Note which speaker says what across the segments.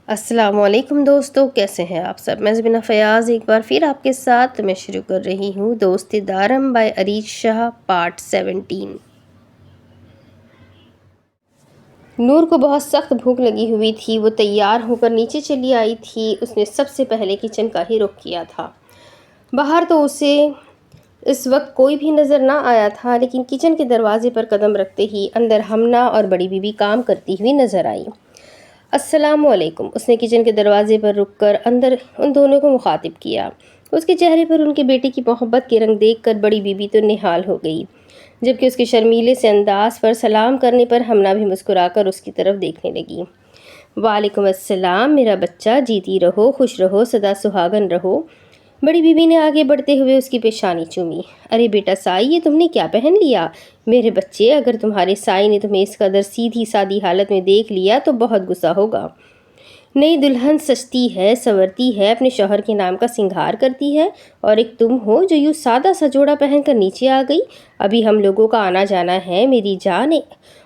Speaker 1: السلام علیکم دوستو، کیسے ہیں آپ سب؟ میں زبینہ فیاض ایک بار پھر آپ کے ساتھ میں شروع کر رہی ہوں دوستی دارم بائی اریج شاہ پارٹ 17۔ نور کو بہت سخت بھوک لگی ہوئی تھی۔ وہ تیار ہو کر نیچے چلی آئی تھی۔ اس نے سب سے پہلے کچن کا ہی رخ کیا تھا۔ باہر تو اسے اس وقت کوئی بھی نظر نہ آیا تھا، لیکن کچن کے دروازے پر قدم رکھتے ہی اندر ہمنا اور بڑی بی بی کام کرتی ہوئی نظر آئی۔ السلام علیکم، اس نے کچن کے دروازے پر رک کر اندر ان دونوں کو مخاطب کیا۔ اس کے چہرے پر ان کے بیٹے کی محبت کے رنگ دیکھ کر بڑی بی بی تو نہال ہو گئی، جبکہ اس کے شرمیلے سے انداز پر سلام کرنے پر ہمنا بھی مسکرا کر اس کی طرف دیکھنے لگی۔ وعلیکم السلام میرا بچہ، جیتی رہو، خوش رہو، سدا سہاگن رہو۔ بڑی بی بی نے آگے بڑھتے ہوئے اس کی پیشانی چومی۔ ارے بیٹا سائی، یہ تم نے کیا پہن لیا؟ میرے بچے، اگر تمہارے سائی نے تمہیں اس قدر سیدھی سادی حالت میں دیکھ لیا تو بہت غصہ ہوگا۔ نئی دلہن سجتی ہے، سنورتی ہے، اپنے شوہر کے نام کا سنگھار کرتی ہے، اور ایک تم ہو جو یوں سادہ سا جوڑا پہن کر نیچے آ گئی۔ ابھی ہم لوگوں کا آنا جانا ہے میری جان،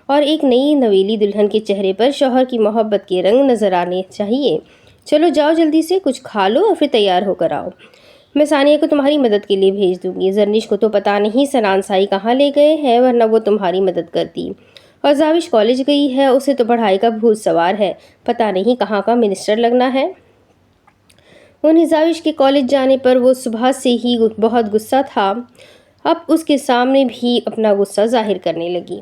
Speaker 1: اور ایک نئی نویلی دلہن کے چہرے پر شوہر کی محبت کے رنگ نظر آنے چاہیے۔ چلو جاؤ، جلدی سے کچھ کھا لو اور پھر تیار ہو کر آؤ۔ میں ثانیہ کو تمہاری مدد کے لیے بھیج دوں گی۔ زرنش کو تو پتہ نہیں سنان سائی کہاں لے گئے ہیں، ورنہ وہ تمہاری مدد کرتی۔ اور زاوش کالج گئی ہے، اسے تو پڑھائی کا بھوت سوار ہے، پتہ نہیں کہاں کا منسٹر لگنا ہے۔ انہیں زاوش کے کالج جانے پر وہ صبح سے ہی بہت غصہ تھا، اب اس کے سامنے بھی اپنا غصہ ظاہر کرنے لگی۔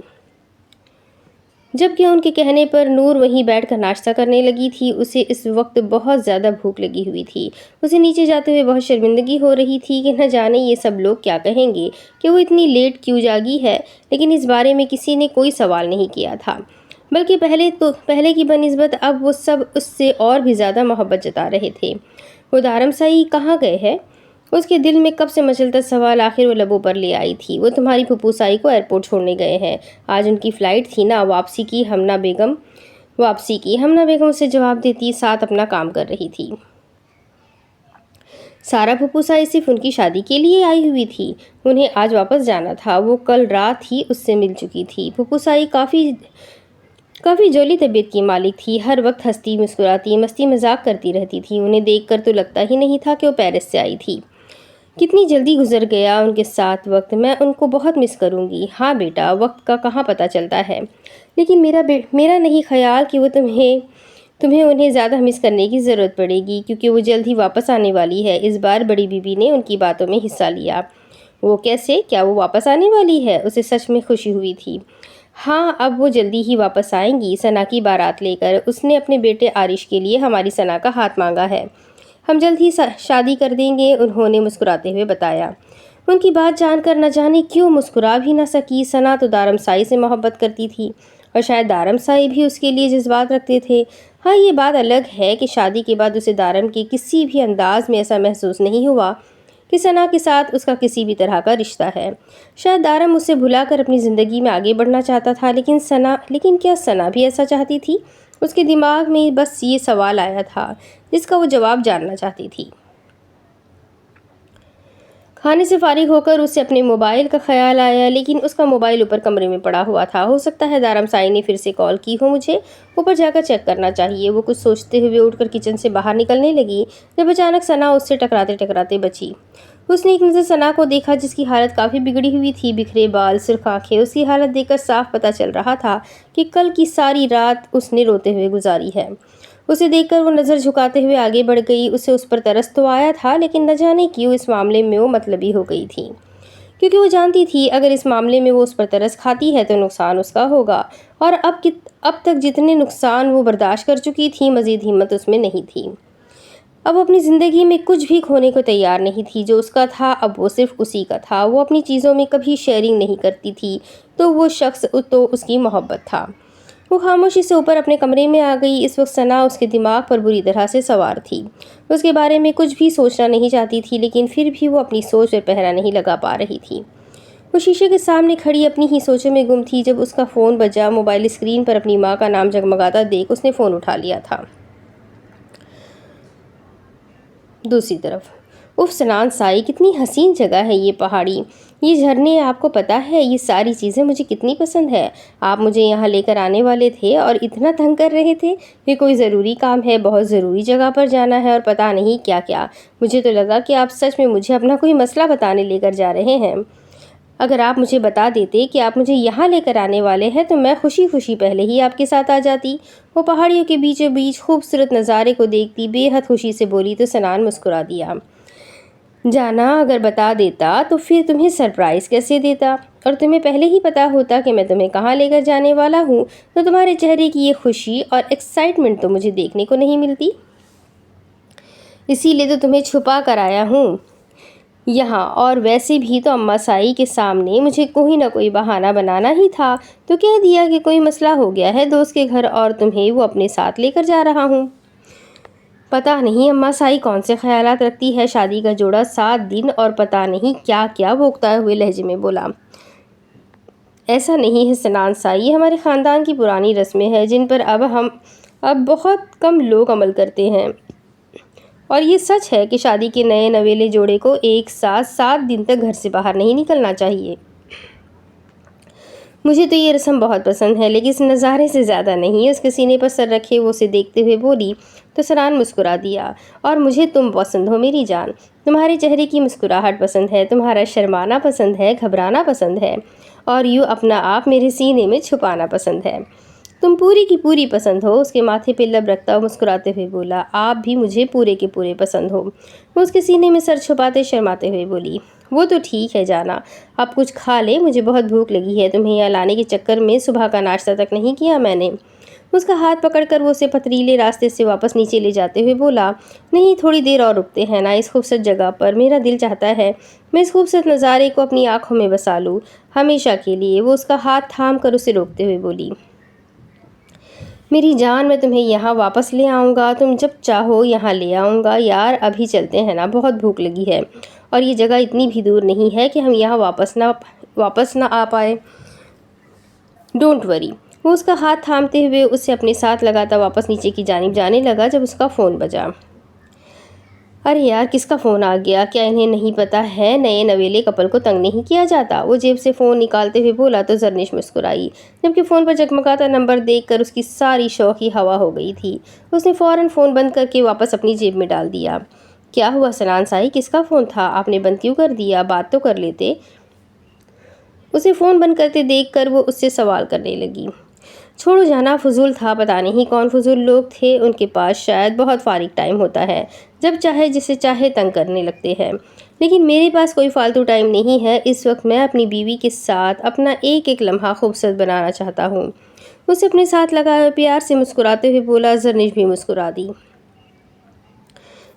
Speaker 1: جبکہ ان کے کہنے پر نور وہیں بیٹھ کر ناشتہ کرنے لگی تھی۔ اسے اس وقت بہت زیادہ بھوک لگی ہوئی تھی۔ اسے نیچے جاتے ہوئے بہت شرمندگی ہو رہی تھی کہ نہ جانے یہ سب لوگ کیا کہیں گے کہ وہ اتنی لیٹ کیوں جاگی ہے، لیکن اس بارے میں کسی نے کوئی سوال نہیں کیا تھا، بلکہ پہلے کی بنسبت اب وہ سب اس سے اور بھی زیادہ محبت جتا رہے تھے۔ وہ دارم سائی کہاں گئے ہیں؟ اس کے دل میں کب سے مچلتا سوال آخر وہ لبوں پر لے آئی تھی۔ وہ تمہاری پھپھو سائی کو ایئرپورٹ چھوڑنے گئے ہیں، آج ان کی فلائٹ تھی نا۔ واپسی کی ہمنا بیگم اسے جواب دیتی ساتھ اپنا کام کر رہی تھی۔ سارا پھپھو سائی صرف ان کی شادی کے لیے آئی ہوئی تھی، انہیں آج واپس جانا تھا۔ وہ کل رات ہی اس سے مل چکی تھی۔ پھپھو سائی کافی جولی طبیعت کی مالک تھی، ہر وقت ہنستی مسکراتی مستی مذاق کرتی رہتی تھی۔ انہیں دیکھ کر تو لگتا ہی نہیں تھا کہ وہ پیرس سے آئی تھی۔ کتنی جلدی گزر گیا ان کے ساتھ وقت، میں ان کو بہت مس کروں گی۔ ہاں بیٹا، وقت کا کہاں پتہ چلتا ہے، لیکن میرا نہیں خیال کہ وہ تمہیں انہیں زیادہ مس کرنے کی ضرورت پڑے گی، کیونکہ وہ جلد ہی واپس آنے والی ہے۔ اس بار بڑی بی بی نے ان کی باتوں میں حصہ لیا۔ وہ کیسے؟ کیا وہ واپس آنے والی ہے؟ اسے سچ میں خوشی ہوئی تھی۔ ہاں، اب وہ جلدی ہی واپس آئیں گی، ثنا کی بارات لے کر۔ اس نے اپنے بیٹے عارش کے لیے ہماری ثنا کا ہاتھ مانگا ہے، ہم جلد ہی شادی کر دیں گے، انہوں نے مسکراتے ہوئے بتایا۔ ان کی بات جان کر نہ جانے کیوں مسکرا بھی نہ سکی۔ ثنا تو دارم سائی سے محبت کرتی تھی، اور شاید دارم سائی بھی اس کے لیے جذبات رکھتے تھے۔ ہاں، یہ بات الگ ہے کہ شادی کے بعد اسے دارم کے کسی بھی انداز میں ایسا محسوس نہیں ہوا کہ ثنا کے ساتھ اس کا کسی بھی طرح کا رشتہ ہے۔ شاید دارم اسے بھلا کر اپنی زندگی میں آگے بڑھنا چاہتا تھا، لیکن کیا ثنا بھی ایسا چاہتی تھی؟ اس کے دماغ میں بس یہ سوال آیا تھا جس کا وہ جواب جاننا چاہتی تھی۔ کھانے سے فارغ ہو کر اسے اپنے موبائل کا خیال آیا، لیکن اس کا موبائل اوپر کمرے میں پڑا ہوا تھا۔ ہو سکتا ہے دارم سائی نے پھر سے کال کی ہو، مجھے اوپر جا کر چیک کرنا چاہیے۔ وہ کچھ سوچتے ہوئے اٹھ کر کچن سے باہر نکلنے لگی، جب اچانک ثنا اس سے ٹکراتے بچی۔ اس نے ایک نظر ثنا کو دیکھا، جس کی حالت کافی بگڑی ہوئی تھی، بکھرے بال، سرخ آنکھیں۔ اس کی حالت دیکھ کر صاف پتہ چل رہا تھا کہ کل کی ساری رات اس نے روتے ہوئے گزاری ہے۔ اسے دیکھ کر وہ نظر جھکاتے ہوئے آگے بڑھ گئی۔ اسے اس پر ترس تو آیا تھا، لیکن نہ جانے کیوں اس معاملے میں وہ مطلبی ہو گئی تھی، کیونکہ وہ جانتی تھی اگر اس معاملے میں وہ اس پر ترس کھاتی ہے تو نقصان اس کا ہوگا، اور اب تک جتنے نقصان وہ برداشت کر چکی تھی، مزید ہمت اس میں نہیں تھی۔ اب اپنی زندگی میں کچھ بھی کھونے کو تیار نہیں تھی۔ جو اس کا تھا اب وہ صرف اسی کا تھا۔ وہ اپنی چیزوں میں کبھی شیئرنگ نہیں کرتی تھی، تو وہ شخص تو اس کی محبت تھا۔ وہ خاموشی سے اوپر اپنے کمرے میں آ گئی۔ اس وقت ثنا اس کے دماغ پر بری طرح سے سوار تھی۔ اس کے بارے میں کچھ بھی سوچنا نہیں چاہتی تھی، لیکن پھر بھی وہ اپنی سوچ پر پہرا نہیں لگا پا رہی تھی۔ وہ شیشے کے سامنے کھڑی اپنی ہی سوچوں میں گم تھی جب اس کا فون بجا۔ موبائل اسکرین پر اپنی ماں کا نام جگمگاتا دیکھ اس نے فون اٹھا لیا تھا۔ دوسری طرف، اف سنان سائی، کتنی حسین جگہ ہے یہ پہاڑی، یہ جھرنے آپ کو پتہ ہے یہ ساری چیزیں مجھے کتنی پسند ہے۔ آپ مجھے یہاں لے کر آنے والے تھے اور اتنا تنگ کر رہے تھے۔ یہ کوئی ضروری کام ہے، بہت ضروری جگہ پر جانا ہے اور پتہ نہیں کیا کیا۔ مجھے تو لگا کہ آپ سچ میں مجھے اپنا کوئی مسئلہ بتانے لے کر جا رہے ہیں۔ اگر آپ مجھے بتا دیتے کہ آپ مجھے یہاں لے کر آنے والے ہیں تو میں خوشی خوشی پہلے ہی آپ کے ساتھ آ جاتی۔ وہ پہاڑیوں کے بیچوں بیچ خوبصورت نظارے کو دیکھتی بے حد خوشی سے بولی تو سنان مسکرا دیا۔ جانا اگر بتا دیتا تو پھر تمہیں سرپرائز کیسے دیتا؟ اور تمہیں پہلے ہی پتا ہوتا کہ میں تمہیں کہاں لے کر جانے والا ہوں تو تمہارے چہرے کی یہ خوشی اور ایکسائٹمنٹ تو مجھے دیکھنے کو نہیں ملتی۔ اسی لیے تو تمہیں چھپا کر آیا ہوں یہاں، اور ویسے بھی تو اماں سائی کے سامنے مجھے کوئی نہ کوئی بہانہ بنانا ہی تھا، تو کہہ دیا کہ کوئی مسئلہ ہو گیا ہے دوست کے گھر اور تمہیں وہ اپنے ساتھ لے کر جا رہا ہوں۔ پتہ نہیں اماں سائی کون سے خیالات رکھتی ہے۔ شادی کا جوڑا 7 دن اور پتہ نہیں کیا کیا بھوکتا ہوئے لہجے میں بولا۔ ایسا نہیں ہے سنان سائی، یہ ہمارے خاندان کی پرانی رسمیں ہیں جن پر اب بہت کم لوگ عمل کرتے ہیں، اور یہ سچ ہے کہ شادی کے نئے نویلے جوڑے کو ایک ساتھ 7 دن تک گھر سے باہر نہیں نکلنا چاہیے۔ مجھے تو یہ رسم بہت پسند ہے لیکن اس نظارے سے زیادہ نہیں۔ اس کے سینے پر سر رکھے وہ اسے دیکھتے ہوئے بولی تو سنان مسکرا دیا۔ اور مجھے تم پسند ہو میری جان، تمہارے چہرے کی مسکراہٹ پسند ہے، تمہارا شرمانا پسند ہے، گھبرانا پسند ہے، اور یوں اپنا آپ میرے سینے میں چھپانا پسند ہے۔ تم پوری کی پوری پسند ہو۔ اس کے ماتھے پہ لب رکھتا مسکراتے ہوئے بولا۔ آپ بھی مجھے پورے کے پورے پسند ہو۔ وہ اس کے سینے میں سر چھپاتے شرماتے ہوئے بولی۔ وہ تو ٹھیک ہے جانا، اب کچھ کھا لے، مجھے بہت بھوک لگی ہے۔ تمہیں یہاں لانے کے چکر میں صبح کا ناشتہ تک نہیں کیا میں نے۔ اس کا ہاتھ پکڑ کر وہ اسے پتھریلے راستے سے واپس نیچے لے جاتے ہوئے بولا۔ نہیں، تھوڑی دیر اور رکتے ہیں نا اس خوبصورت جگہ پر۔ میرا دل چاہتا ہے میں اس خوبصورت نظارے کو اپنی آنکھوں میں بسا لوں ہمیشہ کے لیے۔ وہ اس کا ہاتھ تھام کر اسے روکتے ہوئے بولی۔ میری جان، میں تمہیں یہاں واپس لے آؤں گا، تم جب چاہو یہاں لے آؤں گا۔ یار ابھی چلتے ہیں نا، بہت بھوک لگی ہے اور یہ جگہ اتنی بھی دور نہیں ہے کہ ہم یہاں واپس نہ آ پائے۔ Don't worry. وہ اس کا ہاتھ تھامتے ہوئے اسے اپنے ساتھ لگاتا واپس نیچے کی جانب جانے لگا جب اس کا فون بجا۔ ارے یار، کس کا فون آ گیا؟ کیا انہیں نہیں پتا ہے نئے نویلے کپل کو تنگ نہیں کیا جاتا؟ وہ جیب سے فون نکالتے ہوئے بولا تو زرنش مسکرائی، جبکہ فون پر جگمگاتا نمبر دیکھ کر اس کی ساری شوخی ہوا ہو گئی تھی۔ اس نے فوراً فون بند کر کے واپس اپنی جیب میں ڈال دیا۔ کیا ہوا سنان سائی، کس کا فون تھا؟ آپ نے بند کیوں کر دیا؟ بات تو کر لیتے۔ اسے فون بند کرتے دیکھ کر وہ اس سے سوال کرنے لگی۔ چھوڑو جانا، فضول تھا، پتہ نہیں کون فضول لوگ تھے، ان کے پاس شاید بہت فارغ ٹائم ہوتا ہے، جب چاہے جسے چاہے تنگ کرنے لگتے ہیں، لیکن میرے پاس کوئی فالتو ٹائم نہیں ہے۔ اس وقت میں اپنی بیوی کے ساتھ اپنا ایک ایک لمحہ خوبصورت بنانا چاہتا ہوں۔ اسے اپنے ساتھ لگایا پیار سے مسکراتے ہوئے بولا۔ زرنش بھی مسکرا دی۔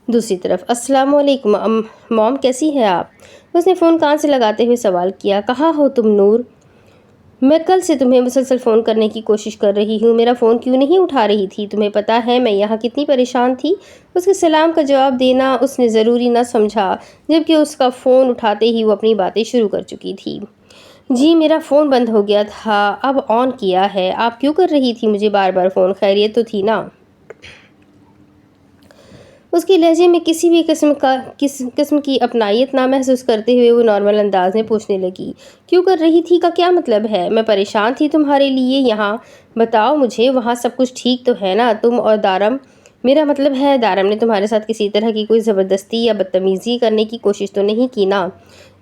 Speaker 1: دوسری طرف السلام علیکم موم، کیسی ہے آپ؟ اس نے فون کان سے لگاتے ہوئے سوال کیا۔ کہاں ہو تم نور؟ میں کل سے تمہیں مسلسل فون کرنے کی کوشش کر رہی ہوں، میرا فون کیوں نہیں اٹھا رہی تھی؟ تمہیں پتہ ہے میں یہاں کتنی پریشان تھی۔ اس کے سلام کا جواب دینا اس نے ضروری نہ سمجھا، جبکہ اس کا فون اٹھاتے ہی وہ اپنی باتیں شروع کر چکی تھی۔ جی میرا فون بند ہو گیا تھا، اب آن کیا ہے۔ آپ کیوں کر رہی تھی مجھے بار بار فون؟ خیریت تو تھی نا؟ اس کے لہجے میں کسی بھی قسم کی اپنائیت نہ محسوس کرتے ہوئے وہ نارمل انداز میں پوچھنے لگی۔ کیوں کر رہی تھی کا کیا مطلب ہے؟ میں پریشان تھی تمہارے لیے یہاں۔ بتاؤ مجھے، وہاں سب کچھ ٹھیک تو ہے نا؟ تم اور دارم، میرا مطلب ہے دارم نے تمہارے ساتھ کسی طرح کی کوئی زبردستی یا بدتمیزی کرنے کی کوشش تو نہیں کی نا؟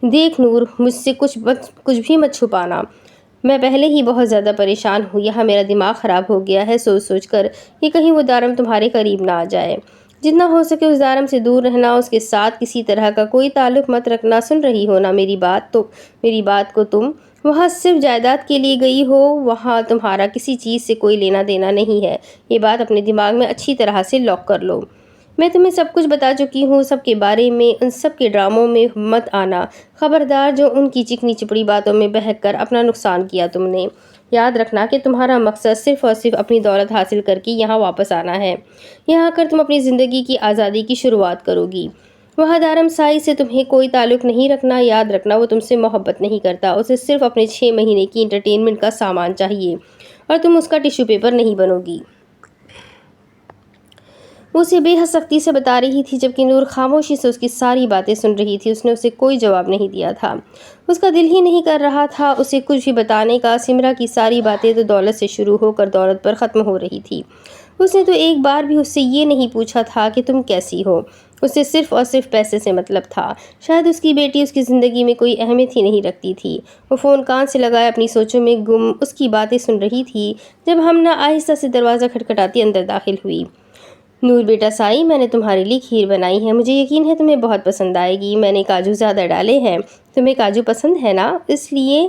Speaker 1: دیکھ نور، مجھ سے کچھ بھی مت چھپانا، میں پہلے ہی بہت زیادہ پریشان ہوں۔ یہاں میرا دماغ خراب ہو گیا ہے سوچ کر کہ کہیں وہ دارم تمہارے قریب نہ آ جائے۔ جتنا ہو سکے اس دارم سے دور رہنا، اس کے ساتھ کسی طرح کا کوئی تعلق مت رکھنا۔ سن رہی ہو نا میری بات کو؟ تم وہاں صرف جائیداد کے لیے گئی ہو، وہاں تمہارا کسی چیز سے کوئی لینا دینا نہیں ہے۔ یہ بات اپنے دماغ میں اچھی طرح سے لاک کر لو۔ میں تمہیں سب کچھ بتا چکی ہوں، سب کے بارے میں۔ ان سب کے ڈراموں میں مت آنا، خبردار، جو ان کی چکنی چپڑی باتوں میں بہک کر اپنا نقصان کیا تم نے۔ یاد رکھنا کہ تمہارا مقصد صرف اور صرف اپنی دولت حاصل کر کے یہاں واپس آنا ہے۔ یہاں آ کر تم اپنی زندگی کی آزادی کی شروعات کرو گی۔ وہاں دارم سائی سے تمہیں کوئی تعلق نہیں رکھنا۔ یاد رکھنا وہ تم سے محبت نہیں کرتا، اسے صرف اپنے 6 مہینے کی انٹرٹینمنٹ کا سامان چاہیے، اور تم اس کا ٹشو پیپر نہیں بنو گی۔ اسے بے حد سختی سے بتا رہی تھی، جبکہ نور خاموشی سے اس کی ساری باتیں سن رہی تھی۔ اس نے اسے کوئی جواب نہیں دیا تھا، اس کا دل ہی نہیں کر رہا تھا اسے کچھ بھی بتانے کا۔ سمرا کی ساری باتیں تو دولت سے شروع ہو کر دولت پر ختم ہو رہی تھی۔ اس نے تو ایک بار بھی اس سے یہ نہیں پوچھا تھا کہ تم کیسی ہو، اسے صرف اور صرف پیسے سے مطلب تھا۔ شاید اس کی بیٹی اس کی زندگی میں کوئی اہمیت ہی نہیں رکھتی تھی۔ وہ فون کان سے لگائے اپنی سوچوں میں گم اس کی باتیں سن رہی تھی، جب ہمنا آہستہ سے دروازہ کھٹکھٹاتی اندر داخل ہوئی۔ نور بیٹا سائی، میں نے تمہارے لیے کھیر بنائی ہے، مجھے یقین ہے تمہیں بہت پسند آئے گی۔ میں نے کاجو زیادہ ڈالے ہیں، تمہیں کاجو پسند ہے نا؟ اس لیے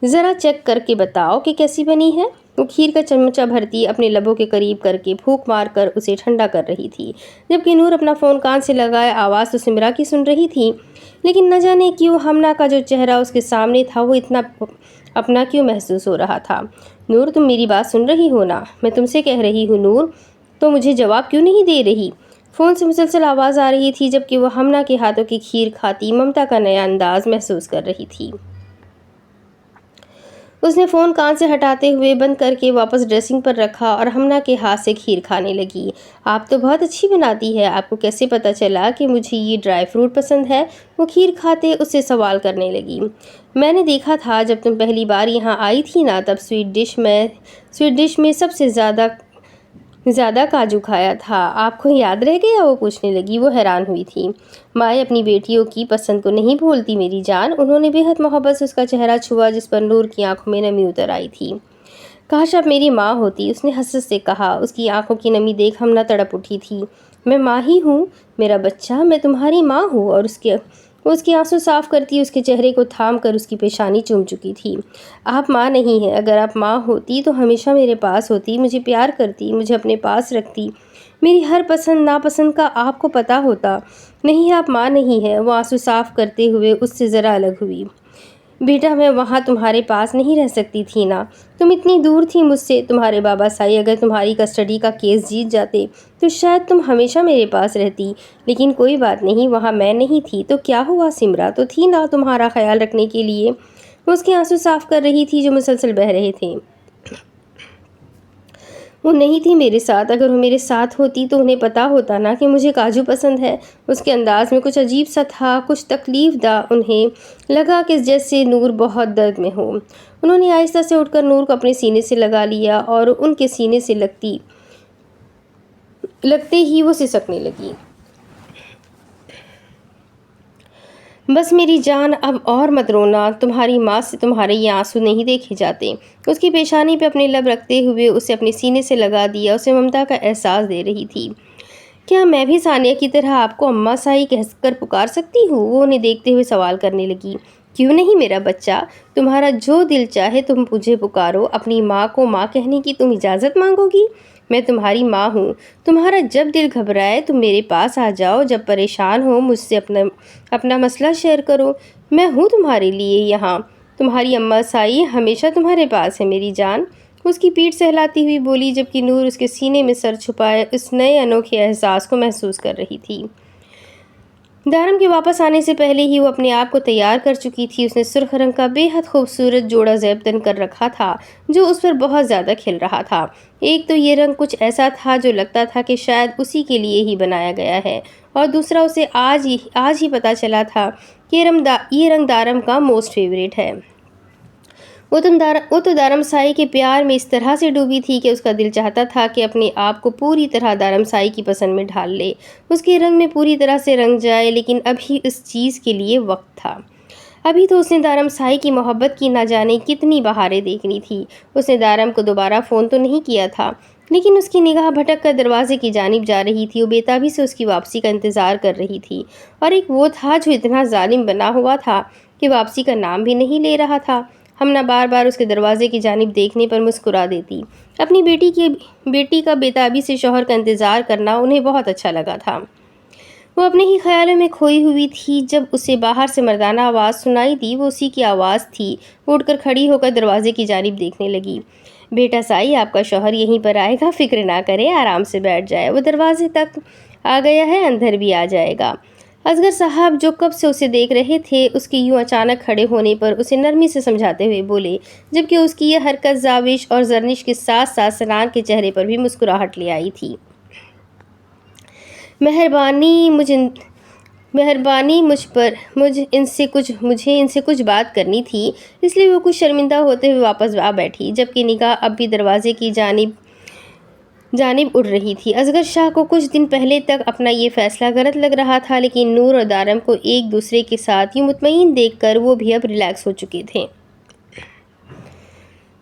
Speaker 1: ذرا چیک کر کے بتاؤ کہ کیسی بنی ہے۔ وہ کھیر کا چمچہ بھرتی اپنے لبوں کے قریب کر کے پھونک مار کر اسے ٹھنڈا کر رہی تھی، جبکہ نور اپنا فون کان سے لگائے آواز تو سمرا کی سن رہی تھی، لیکن نہ جانے کیوں ہمنا کا جو چہرہ اس کے سامنے تھا وہ اتنا اپنا کیوں محسوس ہو رہا تھا۔ نور، تم میری بات سن رہی ہو نا؟ میں تم سے کہہ رہی ہوں نور، تو مجھے جواب کیوں نہیں دے رہی؟ فون سے مسلسل آواز آ رہی تھی، جبکہ وہ ہمنا کے ہاتھوں کی کھیر کھاتی ممتا کا نیا انداز محسوس کر رہی تھی۔ اس نے فون کان سے ہٹاتے ہوئے بند کر کے واپس ڈریسنگ پر رکھا اور ہمنا کے ہاتھ سے کھیر کھانے لگی۔ آپ تو بہت اچھی بناتی ہے، آپ کو کیسے پتہ چلا کہ مجھے یہ ڈرائی فروٹ پسند ہے؟ وہ کھیر کھاتے اس سے سوال کرنے لگی۔ میں نے دیکھا تھا جب تم پہلی بار یہاں آئی تھی نا، تب سویٹ ڈش میں سب سے زیادہ کاجو کھایا تھا، آپ کو یاد رہ گیا؟ وہ پوچھنے لگی۔ وہ حیران ہوئی تھی۔ مائیں اپنی بیٹیوں کی پسند کو نہیں بھولتی میری جان۔ انہوں نے بے حد محبت سے اس کا چہرہ چھوا، جس پر نور کی آنکھوں میں نمی اتر آئی تھی۔ کاش آپ میری ماں ہوتی، اس نے حسرت سے کہا۔ اس کی آنکھوں کی نمی دیکھ ہمنا تڑپ اٹھی تھی۔ میں ماں ہی ہوں میرا بچہ، میں تمہاری ماں ہوں۔ اور اس کے آنسو صاف کرتی اس کے چہرے کو تھام کر اس کی پیشانی چوم چکی تھی۔ آپ ماں نہیں ہیں، اگر آپ ماں ہوتی تو ہمیشہ میرے پاس ہوتی، مجھے پیار کرتی، مجھے اپنے پاس رکھتی، میری ہر پسند ناپسند کا آپ کو پتہ ہوتا۔ نہیں، آپ ماں نہیں ہیں۔ وہ آنسو صاف کرتے ہوئے اس سے ذرا الگ ہوئی۔ بیٹا، میں وہاں تمہارے پاس نہیں رہ سکتی تھی نا، تم اتنی دور تھی مجھ سے۔ تمہارے بابا سائی اگر تمہاری کسٹڈی کا کیس جیت جاتے تو شاید تم ہمیشہ میرے پاس رہتی، لیکن کوئی بات نہیں، وہاں میں نہیں تھی تو کیا ہوا؟ سمرا تو تھی نا تمہارا خیال رکھنے کے لیے۔ وہ اس کے آنسو صاف کر رہی تھی جو مسلسل بہہ رہے تھے۔ وہ نہیں تھی میرے ساتھ، اگر وہ میرے ساتھ ہوتی تو انہیں پتا ہوتا نا کہ مجھے کاجو پسند ہے۔ اس کے انداز میں کچھ عجیب سا تھا، کچھ تکلیف دہ۔ انہیں لگا کہ جیسے نور بہت درد میں ہو۔ انہوں نے آہستہ سے اٹھ کر نور کو اپنے سینے سے لگا لیا اور ان کے سینے سے لگتے ہی وہ سسکنے لگی۔ بس میری جان، اب اور مت رونا، تمہاری ماں سے تمہارے یہ آنسو نہیں دیکھے جاتے۔ اس کی پیشانی پہ اپنے لب رکھتے ہوئے اسے اپنے سینے سے لگا دیا، اسے ممتا کا احساس دے رہی تھی۔ کیا میں بھی ثانیہ کی طرح آپ کو اماں سائی کہہ کر پکار سکتی ہوں؟ وہ انہیں دیکھتے ہوئے سوال کرنے لگی۔ کیوں نہیں میرا بچہ، تمہارا جو دل چاہے تم مجھے پکارو۔ اپنی ماں کو ماں کہنے کی تم اجازت مانگو گی؟ میں تمہاری ماں ہوں، تمہارا جب دل گھبرائے تم میرے پاس آ جاؤ، جب پریشان ہو مجھ سے اپنا مسئلہ شیئر کرو، میں ہوں تمہارے لیے یہاں۔ تمہاری اماں سائی ہمیشہ تمہارے پاس ہے میری جان، اس کی پیٹھ سہلاتی ہوئی بولی، جبکہ نور اس کے سینے میں سر چھپائے اس نئے انوکھے احساس کو محسوس کر رہی تھی۔ دارم کے واپس آنے سے پہلے ہی وہ اپنے آپ کو تیار کر چکی تھی۔ اس نے سرخ رنگ کا بے حد خوبصورت جوڑا زیب تن کر رکھا تھا جو اس پر بہت زیادہ کھل رہا تھا۔ ایک تو یہ رنگ کچھ ایسا تھا جو لگتا تھا کہ شاید اسی کے لیے ہی بنایا گیا ہے، اور دوسرا اسے آج ہی پتہ چلا تھا کہ یہ رنگ دارم کا موسٹ فیوریٹ ہے۔ وہ تو دارم سائی کے پیار میں اس طرح سے ڈوبی تھی کہ اس کا دل چاہتا تھا کہ اپنے آپ کو پوری طرح دارم سائی کی پسند میں ڈھال لے، اس کے رنگ میں پوری طرح سے رنگ جائے، لیکن ابھی اس چیز کے لیے وقت تھا۔ ابھی تو اس نے دارم سائی کی محبت کی نہ جانے کتنی بہاریں دیکھنی تھی۔ اس نے دارم کو دوبارہ فون تو نہیں کیا تھا، لیکن اس کی نگاہ بھٹک کر دروازے کی جانب جا رہی تھی۔ وہ بے تابی سے اس کی واپسی کا انتظار کر رہی تھی، اور ایک وہ تھا جو اتنا ظالم بنا ہوا تھا کہ واپسی کا نام بھی نہیں لے رہا تھا۔ ہمنا بار بار اس کے دروازے کی جانب دیکھنے پر مسکرا دیتی۔ اپنی بیٹی کا بے تابی سے شوہر کا انتظار کرنا انہیں بہت اچھا لگا تھا۔ وہ اپنے ہی خیالوں میں کھوئی ہوئی تھی جب اسے باہر سے مردانہ آواز سنائی دی۔ وہ اسی کی آواز تھی۔ وہ اٹھ کر کھڑی ہو کر دروازے کی جانب دیکھنے لگی۔ بیٹا سائی، آپ کا شوہر یہیں پر آئے گا، فکر نہ کریں، آرام سے بیٹھ جائے، وہ دروازے تک آ گیا ہے، اندر بھی آ جائے گا۔ اصغر صاحب جو کب سے اسے دیکھ رہے تھے، اس کے یوں اچانک کھڑے ہونے پر اسے نرمی سے سمجھاتے ہوئے بولے، جبکہ اس کی یہ حرکت زاوش اور زرنش کے ساتھ ساتھ سنان کے چہرے پر بھی مسکراہٹ لے آئی تھی۔ مہربانی مجھے ان سے کچھ بات کرنی تھی، اس لیے وہ کچھ شرمندہ ہوتے ہوئے واپس آ بیٹھی، جبکہ نگاہ اب بھی دروازے کی جانب اڑ رہی تھی۔ اصغر شاہ کو کچھ دن پہلے تک اپنا یہ فیصلہ غلط لگ رہا تھا، لیکن نور اور دارم کو ایک دوسرے کے ساتھ یوں مطمئن دیکھ کر وہ بھی اب ریلیکس ہو چکے تھے۔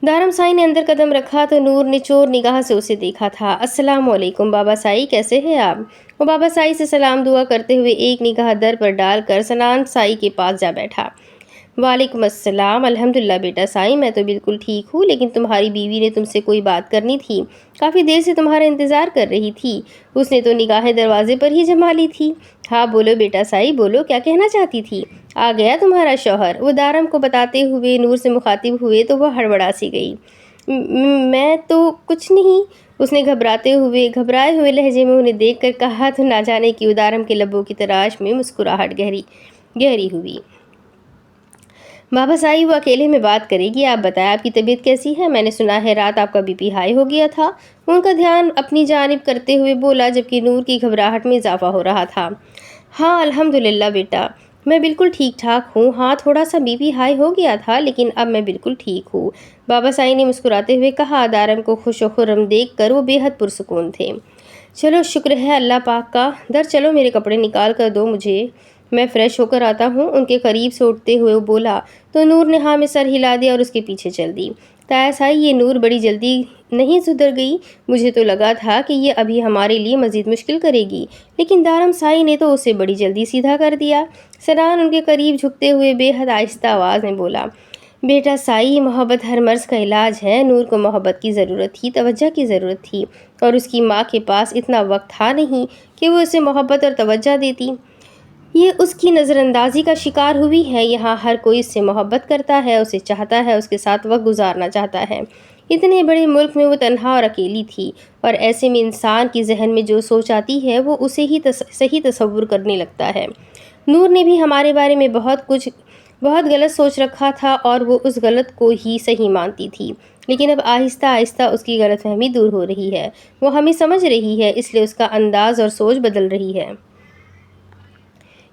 Speaker 1: دارم سائی نے اندر قدم رکھا تو نور نے چور نگاہ سے اسے دیکھا تھا۔ السلام علیکم بابا سائی، کیسے ہیں آپ؟ وہ بابا سائی سے سلام دعا کرتے ہوئے ایک نگاہ در پر ڈال کر سنان سائی کے پاس جا بیٹھا۔ وعلیکم السلام، الحمدللہ بیٹا سائی، میں تو بالکل ٹھیک ہوں، لیکن تمہاری بیوی نے تم سے کوئی بات کرنی تھی، کافی دیر سے تمہارا انتظار کر رہی تھی۔ اس نے تو نگاہیں دروازے پر ہی جما لی تھی۔ ہاں بولو بیٹا سائی، بولو، کیا کہنا چاہتی تھی؟ آ گیا تمہارا شوہر، وہ دارم کو بتاتے ہوئے نور سے مخاطب ہوئے تو وہ ہڑبڑا سی گئی۔ میں تو کچھ نہیں، اس نے گھبرائے ہوئے لہجے میں انہیں دیکھ کر کہا تو نہ جانے کیوں دارم کے لبوں کی تراش میں مسکراہٹ گہری ہوئی۔ بابا سائی، وہ اکیلے میں بات کرے گی، آپ بتائیں آپ کی طبیعت کیسی ہے؟ میں نے سنا ہے رات آپ کا بی پی ہائی ہو گیا تھا۔ ان کا دھیان اپنی جانب کرتے ہوئے بولا، جبکہ نور کی گھبراہٹ میں اضافہ ہو رہا تھا۔ ہاں الحمدللہ بیٹا، میں بالکل ٹھیک ٹھاک ہوں، ہاں تھوڑا سا بی پی ہائی ہو گیا تھا، لیکن اب میں بالکل ٹھیک ہوں، بابا سائی نے مسکراتے ہوئے کہا۔ دارم کو خوش و خرم دیکھ کر وہ بے حد پرسکون تھے۔ چلو شکر ہے اللہ پاک کا، چلو میرے کپڑے نکال کر دو مجھے، میں فریش ہو کر آتا ہوں، ان کے قریب سے اٹھتے ہوئے وہ بولا تو نور نے ہاں میں سر ہلا دیا اور اس کے پیچھے چل دی۔ تایا سائی، یہ نور بڑی جلدی نہیں سدھر گئی، مجھے تو لگا تھا کہ یہ ابھی ہمارے لیے مزید مشکل کرے گی، لیکن دارم سائی نے تو اسے بڑی جلدی سیدھا کر دیا۔ سنان ان کے قریب جھکتے ہوئے بے حد آہستہ آواز میں بولا، بیٹا سائی، محبت ہر مرض کا علاج ہے۔ نور کو محبت کی ضرورت تھی، توجہ کی ضرورت تھی، اور اس کی ماں کے پاس اتنا وقت تھا نہیں کہ وہ اسے محبت اور توجہ دیتی۔ یہ اس کی نظر اندازی کا شکار ہوئی ہے۔ یہاں ہر کوئی اس سے محبت کرتا ہے، اسے چاہتا ہے، اس کے ساتھ وقت گزارنا چاہتا ہے۔ اتنے بڑے ملک میں وہ تنہا اور اکیلی تھی، اور ایسے میں انسان کی ذہن میں جو سوچ آتی ہے وہ اسے ہی صحیح تصور کرنے لگتا ہے۔ نور نے بھی ہمارے بارے میں بہت غلط سوچ رکھا تھا، اور وہ اس غلط کو ہی صحیح مانتی تھی، لیکن اب آہستہ آہستہ اس کی غلط فہمی دور ہو رہی ہے، وہ ہمیں سمجھ رہی ہے، اس لیے اس کا انداز اور سوچ بدل رہی ہے۔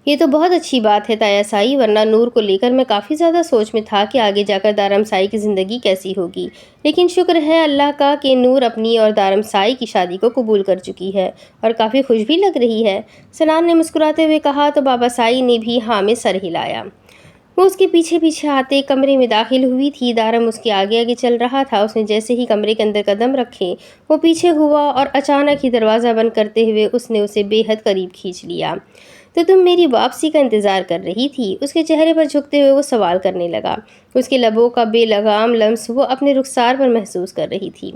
Speaker 1: یہ تو بہت اچھی بات ہے تایا سائی، ورنہ نور کو لے کر میں کافی زیادہ سوچ میں تھا کہ آگے جا کر دارم سائی کی زندگی کیسی ہوگی، لیکن شکر ہے اللہ کا کہ نور اپنی اور دارم سائی کی شادی کو قبول کر چکی ہے، اور کافی خوش بھی لگ رہی ہے۔ سنان نے مسکراتے ہوئے کہا تو بابا سائی نے بھی ہاں میں سر ہلایا۔ وہ اس کے پیچھے پیچھے آتے کمرے میں داخل ہوئی تھی۔ دارم اس کے آگے آگے چل رہا تھا۔ اس نے جیسے ہی کمرے کے اندر قدم رکھے وہ پیچھے ہوا، اور اچانک ہی دروازہ بند کرتے ہوئے اس نے اسے بے حد قریب کھینچ لیا۔ تو تم میری واپسی کا انتظار کر رہی تھی؟ اس کے چہرے پر جھکتے ہوئے وہ سوال کرنے لگا۔ اس کے لبوں کا بے لگام لمس وہ اپنے رخسار پر محسوس کر رہی تھی۔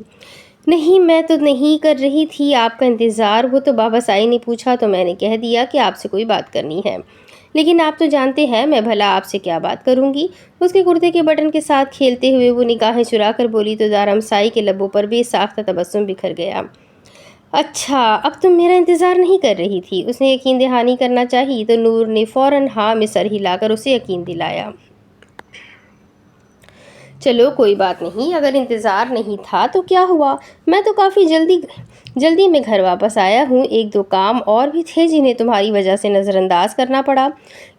Speaker 1: نہیں، میں تو نہیں کر رہی تھی آپ کا انتظار، وہ تو بابا سائی نے پوچھا تو میں نے کہہ دیا کہ آپ سے کوئی بات کرنی ہے، لیکن آپ تو جانتے ہیں میں بھلا آپ سے کیا بات کروں گی۔ اس کے کرتے کے بٹن کے ساتھ کھیلتے ہوئے وہ نگاہیں چرا کر بولی تو دارم سائی کے لبوں پر بے ساختہ تبسم بکھر گیا۔ اچھا، اب تم میرا انتظار نہیں کر رہی تھی؟ اس نے یقین دہانی کرنا چاہی تو نور نے فوراً ہاں میں سر ہلا کر اسے یقین دلایا۔ چلو کوئی بات نہیں، اگر انتظار نہیں تھا تو کیا ہوا، میں تو کافی جلدی میں گھر واپس آیا ہوں۔ ایک دو کام اور بھی تھے جنہیں تمہاری وجہ سے نظر انداز کرنا پڑا،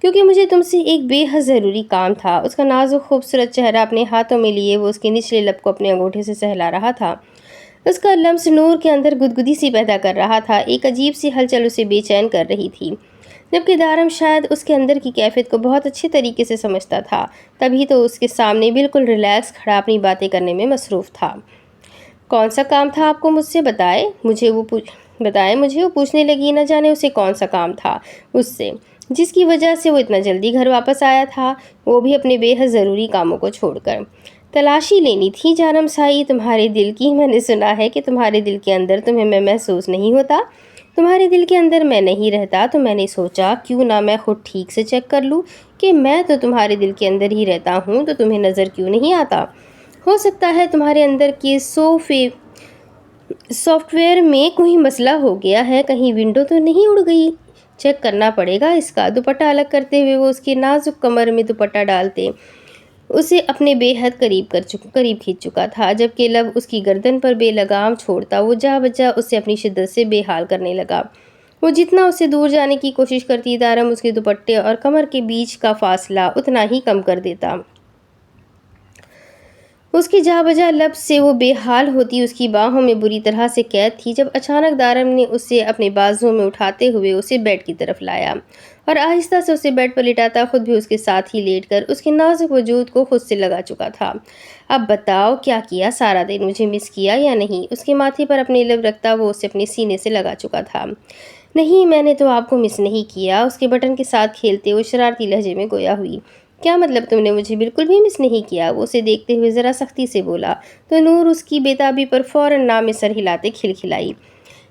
Speaker 1: کیونکہ مجھے تم سے ایک بے حد ضروری کام تھا۔ اس کا نازک خوبصورت چہرہ اپنے ہاتھوں میں لیے وہ اس کے نچلے لب کو اپنے انگوٹھے سے سہلا رہا تھا۔ اس کا لمس نور کے اندر گدگدی سی پیدا کر رہا تھا، ایک عجیب سی ہلچل اسے بے چین کر رہی تھی، جبکہ دارم شاید اس کے اندر کی کیفیت کو بہت اچھے طریقے سے سمجھتا تھا، تبھی تو اس کے سامنے بالکل ریلیکس کھڑا اپنی باتیں کرنے میں مصروف تھا۔ کون سا کام تھا آپ کو مجھ سے؟ بتائیں مجھے، وہ پوچھنے لگی۔ نہ جانے اسے کون سا کام تھا اس سے جس کی وجہ سے وہ اتنا جلدی گھر واپس آیا تھا، وہ بھی اپنے بے حد ضروری کاموں کو چھوڑ کر۔ تلاشی لینی تھی دارم سائی تمہارے دل کی۔ میں نے سنا ہے کہ تمہارے دل کے اندر تمہیں میں محسوس نہیں ہوتا، تمہارے دل کے اندر میں نہیں رہتا، تو میں نے سوچا کیوں نہ میں خود ٹھیک سے چیک کر لوں کہ میں تو تمہارے دل کے اندر ہی رہتا ہوں، تو تمہیں نظر کیوں نہیں آتا؟ ہو سکتا ہے تمہارے اندر کے سافٹ ویئر میں کوئی مسئلہ ہو گیا ہے، کہیں ونڈو تو نہیں اڑ گئی؟ چیک کرنا پڑے گا اس کا۔ دوپٹہ الگ کرتے ہوئے وہ اس کے نازک کمر میں دوپٹہ ڈالتے اسے اپنے بے حد قریب کھینچ چکا تھا، جبکہ لب اس کی گردن پر بے لگام چھوڑتا وہ جا بجا اسے اپنی شدت سے بے حال کرنے لگا۔ وہ جتنا اس سے دور جانے کی کوشش کرتی دارم اس کے دوپٹے اور کمر کے بیچ کا فاصلہ اتنا ہی کم کر دیتا۔ اس کی جا بجا لب سے وہ بے حال ہوتی اس کی باہوں میں بری طرح سے قید تھی جب اچانک دارم نے اسے اپنے بازوؤں میں اٹھاتے ہوئے اسے بیڈ کی طرف لایا اور آہستہ سے اسے بیڈ پر لٹاتا خود بھی اس کے ساتھ ہی لیٹ کر اس کے نازک وجود کو خود سے لگا چکا تھا۔ اب بتاؤ کیا کیا سارا دن، مجھے مس کیا یا نہیں؟ اس کے ماتھے پر اپنے لب رکھتا وہ اسے اپنے سینے سے لگا چکا تھا۔ نہیں، میں نے تو آپ کو مس نہیں کیا، اس کے بٹن کے ساتھ کھیلتے وہ شرارتی لہجے میں گویا ہوئی۔ کیا مطلب تم نے مجھے بالکل بھی مس نہیں کیا؟ وہ اسے دیکھتے ہوئے ذرا سختی سے بولا تو نور اس کی بےتابی پر فوراً نام سر ہلاتے کھلکھلائی۔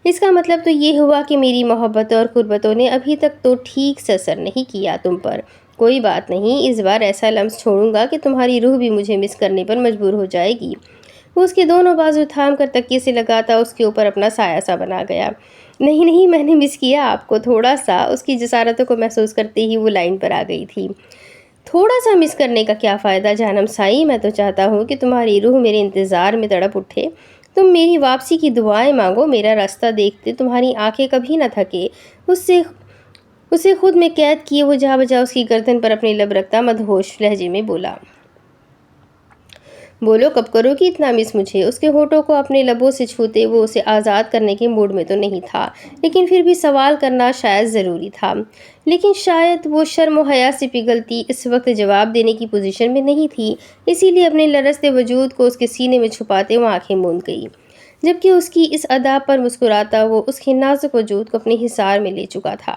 Speaker 1: اس کا مطلب تو یہ ہوا کہ میری محبتوں اور قربتوں نے ابھی تک تو ٹھیک سے اثر نہیں کیا تم پر۔ کوئی بات نہیں، اس بار ایسا لمس چھوڑوں گا کہ تمہاری روح بھی مجھے مس کرنے پر مجبور ہو جائے گی۔ وہ اس کے دونوں بازو تھام کر تکیے سے لگاتا اس کے اوپر اپنا سایہ سا بنا گیا۔ نہیں نہیں، میں نے مس کیا آپ کو تھوڑا سا۔ اس کی جسارتوں کو محسوس کرتے ہی وہ لائن پر آ گئی تھی۔ تھوڑا سا مس کرنے کا کیا فائدہ جانم سائی، میں تو چاہتا ہوں کہ تمہاری روح میرے انتظار میں تڑپ اٹھے۔ تم میری واپسی کی دعائیں مانگو، میرا راستہ دیکھتے تمہاری آنکھیں کبھی نہ تھکے۔ اسے خود میں قید کیے وہ جا بجا اس کی گردن پر اپنے لب رکھتا مدہوش لہجے میں بولا۔ بولو کب کرو گی اتنا مس مجھے؟ اس کے ہونٹوں کو اپنے لبوں سے چھوتے وہ اسے آزاد کرنے کے موڈ میں تو نہیں تھا، لیکن پھر بھی سوال کرنا شاید ضروری تھا۔ لیکن شاید وہ شرم و حیا سے پگھلتی اس وقت جواب دینے کی پوزیشن میں نہیں تھی، اسی لیے اپنے لرزتے وجود کو اس کے سینے میں چھپاتے وہ آنکھیں موند گئی، جبکہ اس کی اس ادا پر مسکراتا وہ اس کے نازک وجود کو اپنے حصار میں لے چکا تھا۔